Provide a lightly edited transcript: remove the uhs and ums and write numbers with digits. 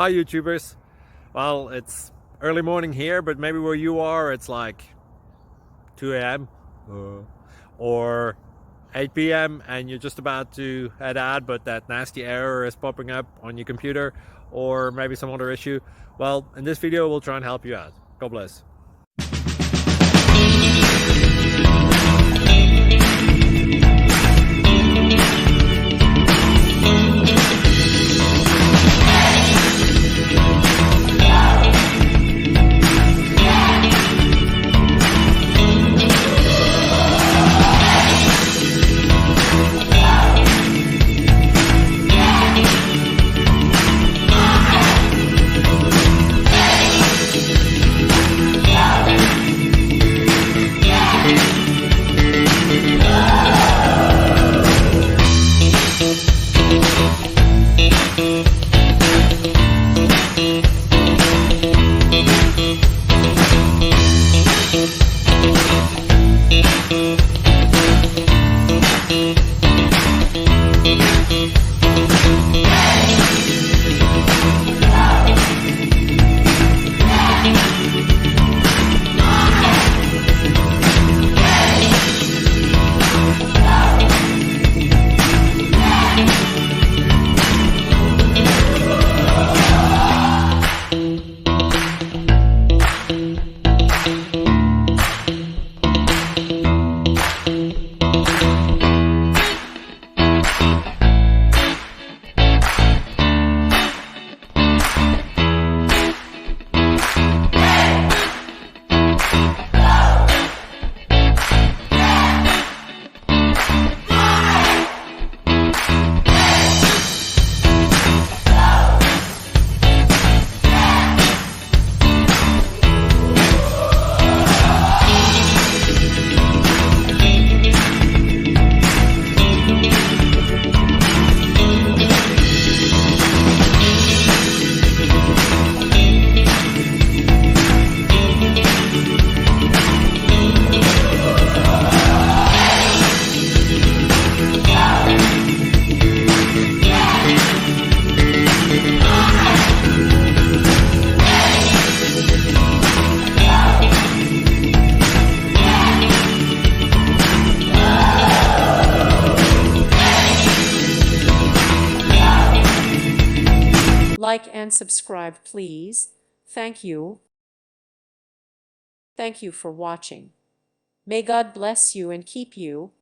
Hi YouTubers. Well, it's early morning here, but maybe where you are it's like 2 a.m. or 8 p.m. and you're just about to head out, but that nasty error is popping up on your computer, or maybe some other issue. Well, in this video we'll try and help you out. God bless. Like and subscribe, please. Thank you. Thank you for watching. May God bless you and keep you.